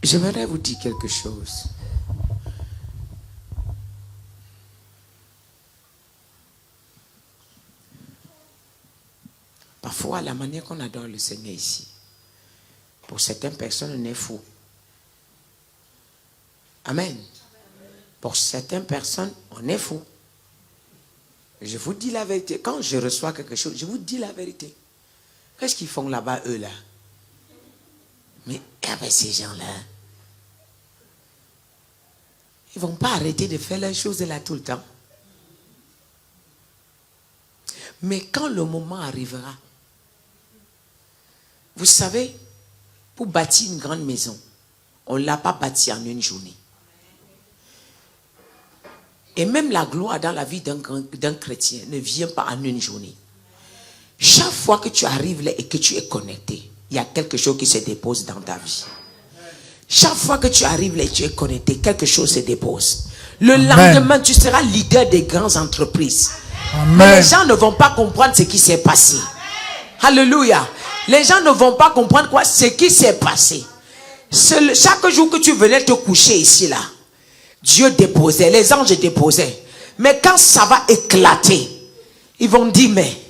J'aimerais vous dire quelque chose. Parfois, la manière qu'on adore le Seigneur ici, pour certaines personnes, on est fou. Amen. Pour certaines personnes, on est fou. Je vous dis la vérité. Quand je reçois quelque chose, je vous dis la vérité. Qu'est-ce qu'ils font là-bas, eux, là? Mais avec ces gens-là, ils ne vont pas arrêter de faire les choses là tout le temps. Mais quand le moment arrivera, vous savez, pour bâtir une grande maison, on ne l'a pas bâtie en une journée. Et même la gloire dans la vie d'un chrétien ne vient pas en une journée. Chaque fois que tu arrives là et que tu es connecté, il y a quelque chose qui se dépose dans ta vie. Chaque fois que tu arrives là et tu es connecté, quelque chose se dépose. Le lendemain, tu seras leader des grandes entreprises. Amen. Mais les gens ne vont pas comprendre ce qui s'est passé. Alléluia. Les gens ne vont pas comprendre quoi, ce qui s'est passé. Chaque jour que tu venais te coucher ici là, Dieu déposait, les anges déposaient. Mais quand ça va éclater, ils vont dire, mais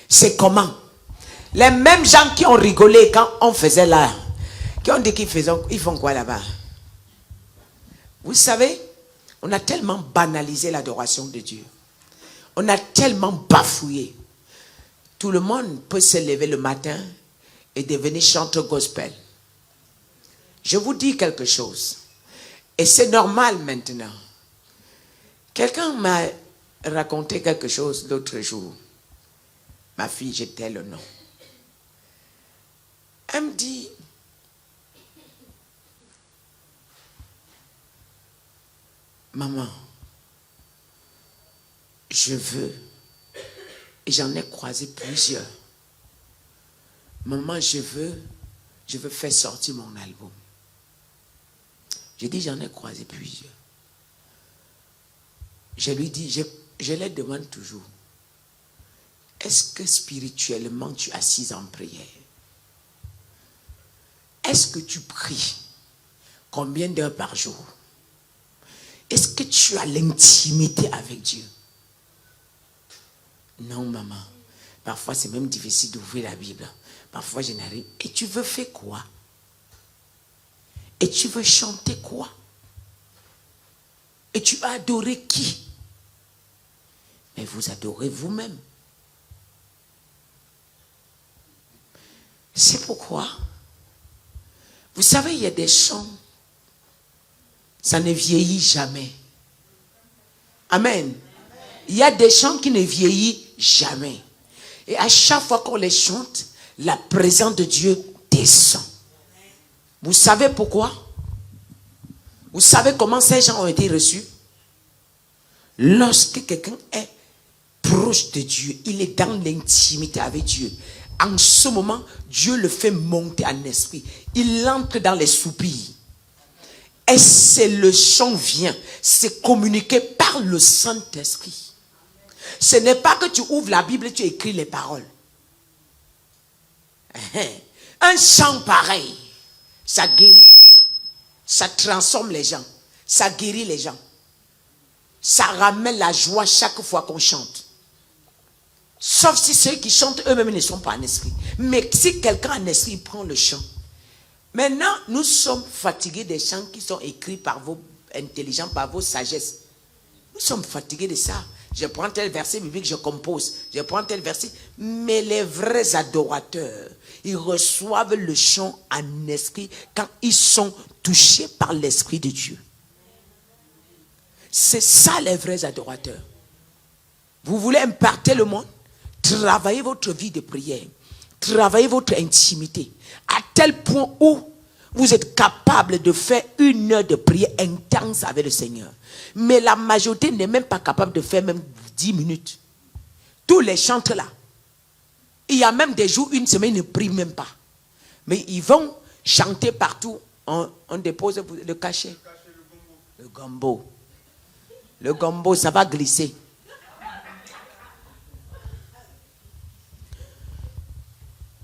c'est comment? Les mêmes gens qui ont rigolé quand on faisait là, qui ont dit ils font quoi là-bas? Vous savez, on a tellement banalisé l'adoration de Dieu. On a tellement bafouillé. Tout le monde peut se lever le matin et devenir chanteur gospel. Je vous dis quelque chose. Et c'est normal maintenant. Quelqu'un m'a raconté quelque chose l'autre jour. Ma fille, j'étais le nom. Elle me dit, maman, je veux, et j'en ai croisé plusieurs. Maman, je veux faire sortir mon album. J'ai dit, j'en ai croisé plusieurs. Je lui dis, je les demande toujours, est-ce que spirituellement tu es assise en prière? Est-ce que tu pries? Combien d'heures par jour? Est-ce que tu as l'intimité avec Dieu? Non, maman. Parfois, c'est même difficile d'ouvrir la Bible. Parfois, je n'arrive. Et tu veux faire quoi? Et tu veux chanter quoi? Et tu vas adorer qui? Mais vous adorez vous-même. C'est pourquoi, vous savez, il y a des chants, ça ne vieillit jamais. Amen. Il y a des chants qui ne vieillissent jamais. Et à chaque fois qu'on les chante, la présence de Dieu descend. Vous savez pourquoi? Vous savez comment ces gens ont été reçus? Lorsque quelqu'un est proche de Dieu, il est dans l'intimité avec Dieu. En ce moment, Dieu le fait monter en esprit. Il entre dans les soupirs. Et c'est le chant vient. C'est communiqué par le Saint-Esprit. Ce n'est pas que tu ouvres la Bible et tu écris les paroles. Un chant pareil, ça guérit. Ça transforme les gens. Ça guérit les gens. Ça ramène la joie chaque fois qu'on chante. Sauf si ceux qui chantent eux-mêmes ne sont pas en esprit. Mais si quelqu'un en esprit prend le chant. Maintenant, nous sommes fatigués des chants qui sont écrits par vos intelligents, par vos sagesses. Nous sommes fatigués de ça. Je prends tel verset biblique, je compose. Je prends tel verset. Mais les vrais adorateurs, ils reçoivent le chant en esprit quand ils sont touchés par l'Esprit de Dieu. C'est ça les vrais adorateurs. Vous voulez impacter le monde? Travaillez votre vie de prière. Travaillez votre intimité. À tel point où vous êtes capable de faire 1 heure de prière intense avec le Seigneur. Mais la majorité n'est même pas capable de faire même 10 minutes. Tous les chantres là. Il y a même des jours, une semaine, ils ne prient même pas. Mais ils vont chanter partout. On dépose le cachet. Le gombo. Le gombo, ça va glisser.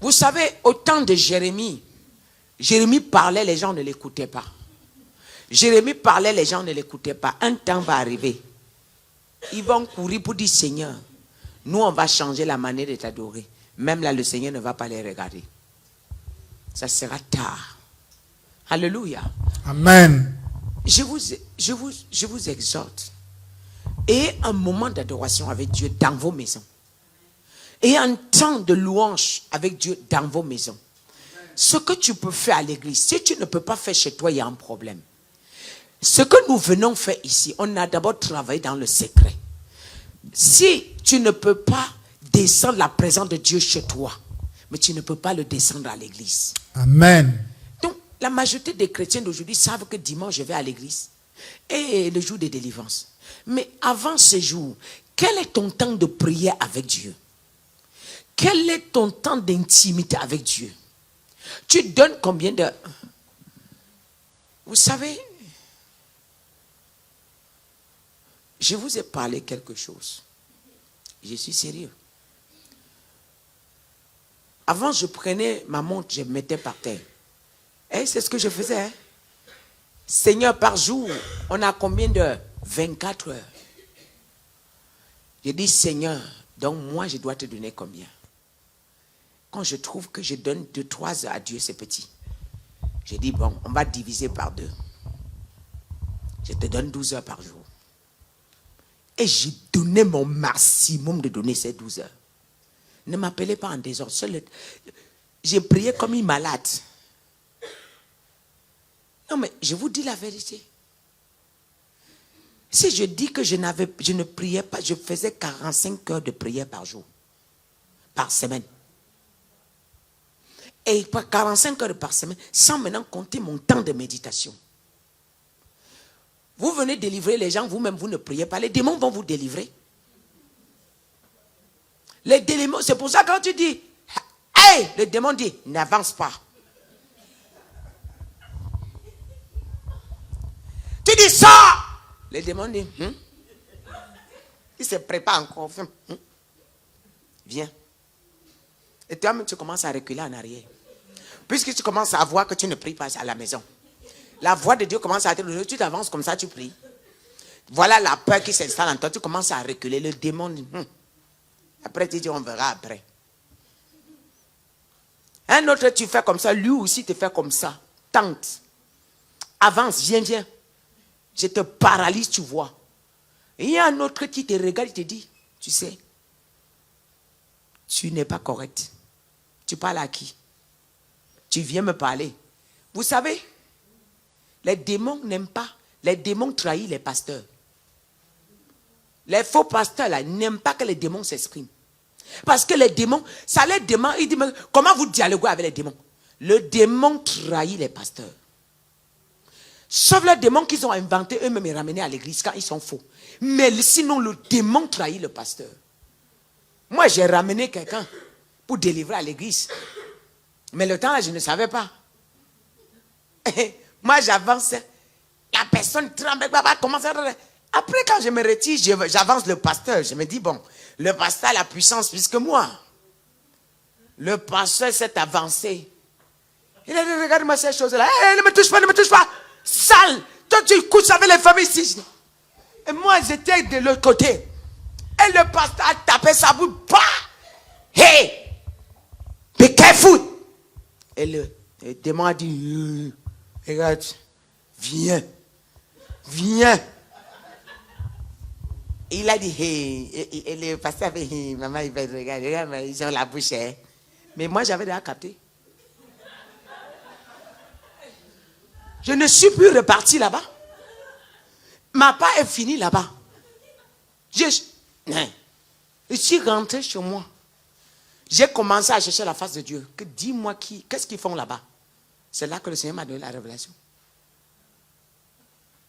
Vous savez, au temps de Jérémie, Jérémie parlait, les gens ne l'écoutaient pas. Jérémie parlait, les gens ne l'écoutaient pas. Un temps va arriver. Ils vont courir pour dire, Seigneur, nous on va changer la manière de t'adorer. Même là, le Seigneur ne va pas les regarder. Ça sera tard. Alléluia. Amen. Je vous exhorte. Ayez un moment d'adoration avec Dieu dans vos maisons. Ayez un temps de louange avec Dieu dans vos maisons. Ce que tu peux faire à l'église, si tu ne peux pas faire chez toi, il y a un problème. Ce que nous venons faire ici, on a d'abord travaillé dans le secret. Si tu ne peux pas descendre la présence de Dieu chez toi, mais tu ne peux pas le descendre à l'église. Amen. Donc, la majorité des chrétiens d'aujourd'hui savent que dimanche, je vais à l'église. Et le jour de délivrance. Mais avant ce jour, quel est ton temps de prière avec Dieu? Quel est ton temps d'intimité avec Dieu? Tu donnes combien de... Vous savez, je vous ai parlé quelque chose. Je suis sérieux. Avant, je prenais ma montre, je me mettais par terre. Et c'est ce que je faisais. Hein? Seigneur, par jour, on a combien d'heures? 24 heures. Je dis, Seigneur, donc moi, je dois te donner combien? Quand je trouve que je donne 2-3 heures à Dieu, c'est petit. Je dis, bon, on va diviser par 2. Je te donne 12 heures par jour. Et j'ai donné mon maximum de donner ces 12 heures. Ne m'appelez pas en désordre. J'ai prié comme une malade. Non, mais je vous dis la vérité. Si je dis que je ne priais pas, je faisais 45 heures de prière par jour, par semaine. Et 45 heures par semaine, sans maintenant compter mon temps de méditation. Vous venez délivrer les gens, vous-même, vous ne priez pas. Les démons vont vous délivrer. Les démons, c'est pour ça que quand tu dis, hey, le démon dit, n'avance pas. Tu dis ça. Le démon dit, il se prépare encore. Viens. Et toi-même, tu commences à reculer en arrière. Puisque tu commences à voir que tu ne pries pas à la maison. La voix de Dieu commence à te donner. Tu t'avances comme ça, tu pries. Voilà la peur qui s'installe en toi. Tu commences à reculer. Le démon dit, après tu dis, on verra après. Un autre, tu fais comme ça. Lui aussi te fait comme ça. Tente. Avance, viens. Je te paralyse, tu vois. Et il y a un autre qui te regarde et te dit, tu sais, tu n'es pas correct. Tu parles à qui? Tu viens me parler. Vous savez, les démons n'aiment pas. Les démons trahissent les pasteurs. Les faux pasteurs là n'aiment pas que les démons s'expriment. Parce que les démons, ça les demande, ils disent, comment vous dialoguez avec les démons? Le démon trahit les pasteurs. Sauf les démons qu'ils ont inventés eux-mêmes et ramenés à l'église quand ils sont faux. Mais sinon, le démon trahit le pasteur. Moi, j'ai ramené quelqu'un pour délivrer à l'église. Mais le temps là, je ne savais pas. Moi, j'avance. La personne tremble. Commence à... Après, quand je me retire, j'avance le pasteur. Je me dis, bon, le pasteur a la puissance plus que moi. Le pasteur s'est avancé. Il a dit, regarde-moi ces choses-là. Hey, ne me touche pas. Sale. Toi, tu couches avec les familles ici. Et moi, j'étais de l'autre côté. Et le pasteur a tapé sa bouche. Bah! Hey! Be careful! Et le démon a dit, regarde, viens. Il a dit, hey. Et le pasteur avait dit, hey, maman, il va regarder, mais ils ont la bouche. Hein. Mais moi, j'avais déjà capté. Je ne suis plus reparti là-bas. Ma part est finie là-bas. Je suis rentré chez moi. J'ai commencé à chercher la face de Dieu. Dis-moi qu'est-ce qu'ils font là-bas? C'est là que le Seigneur m'a donné la révélation.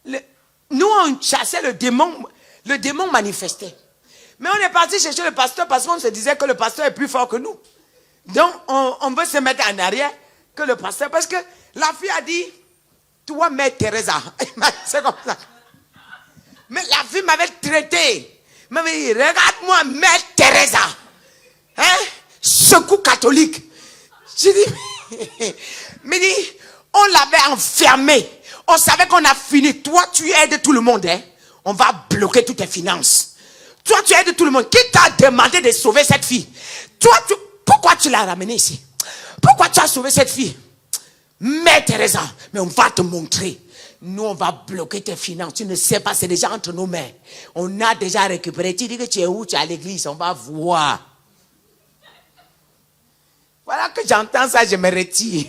Nous, on chassait le démon manifestait. Mais on est parti chercher le pasteur parce qu'on se disait que le pasteur est plus fort que nous. Donc, on veut se mettre en arrière que le pasteur. Parce que la fille a dit, toi, Mère Teresa. C'est comme ça. Mais la fille m'avait traité. M'avait dit, regarde-moi, Mère Teresa. Hein? Secours catholique. J'ai dit, mais dit, on l'avait enfermé. on savait qu'on a fini. Toi, tu aides tout le monde. Hein? On va bloquer toutes tes finances. Toi, tu aides tout le monde. Qui t'a demandé de sauver cette fille? Toi, pourquoi tu l'as ramenée ici? Pourquoi tu as sauvé cette fille? Mère Teresa, mais on va te montrer. Nous, on va bloquer tes finances. Tu ne sais pas, c'est déjà entre nos mains. On a déjà récupéré. Tu dis que tu es où? Tu es à l'église. On va voir. Voilà que j'entends ça, je me retire.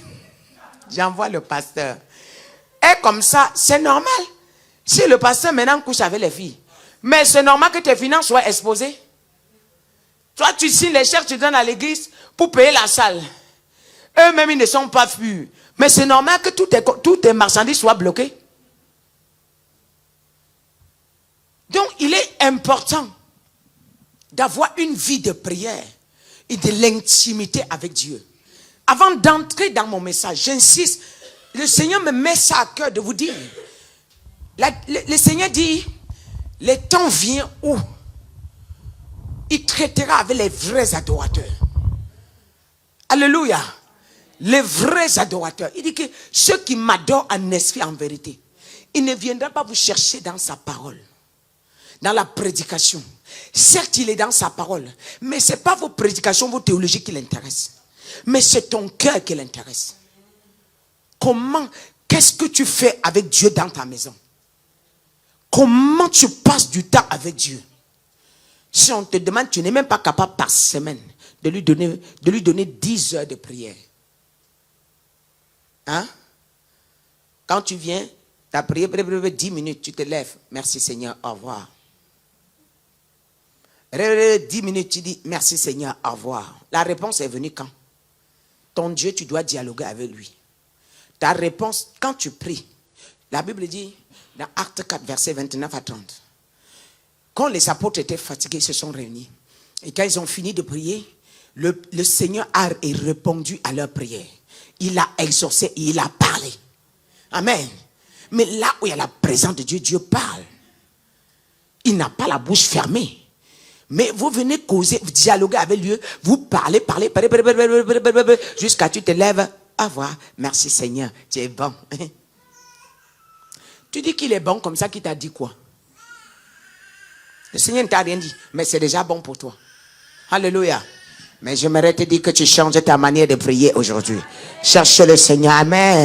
J'envoie le pasteur. Et comme ça, c'est normal. Si le pasteur maintenant couche avec les filles. Mais c'est normal que tes finances soient exposées. Toi, tu signes les chèques, tu donnes à l'église pour payer la salle. Eux-mêmes, ils ne sont pas purs. Mais c'est normal que toutes tes marchandises soient bloquées. Donc, il est important d'avoir une vie de prière et de l'intimité avec Dieu. Avant d'entrer dans mon message, j'insiste, le Seigneur me met ça à cœur de vous dire. Le Seigneur dit, le temps vient où il traitera avec les vrais adorateurs. Alléluia. Les vrais adorateurs. Il dit que ceux qui m'adorent en esprit, en vérité, il ne viendra pas vous chercher dans sa parole, dans la prédication. Certes, il est dans sa parole, mais ce n'est pas vos prédications, vos théologies qui l'intéressent. Mais c'est ton cœur qui l'intéresse. Qu'est-ce que tu fais avec Dieu dans ta maison? Comment tu passes du temps avec Dieu? Si on te demande, tu n'es même pas capable par semaine de lui donner 10 heures de prière. Hein? Quand tu viens, tu as prié 10 minutes, tu te lèves. Merci Seigneur, au revoir. 10 minutes, tu dis merci Seigneur, au revoir. La réponse est venue quand? Ton Dieu, tu dois dialoguer avec lui. Ta réponse, quand tu pries, la Bible dit, dans Actes 4, versets 29 à 30, quand les apôtres étaient fatigués, ils se sont réunis. Et quand ils ont fini de prier, le Seigneur a répondu à leur prière. Il a exaucé et il a parlé. Amen. Mais là où il y a la présence de Dieu, Dieu parle. Il n'a pas la bouche fermée. Mais vous venez causer, dialoguer avec Dieu, vous parlez, jusqu'à tu te lèves. Au revoir. Merci Seigneur, tu es bon. Tu dis qu'il est bon comme ça, qui t'a dit quoi? Le Seigneur ne t'a rien dit, mais c'est déjà bon pour toi. Alléluia. Mais j'aimerais te dire que tu changes ta manière de prier aujourd'hui. Cherche le Seigneur. Amen.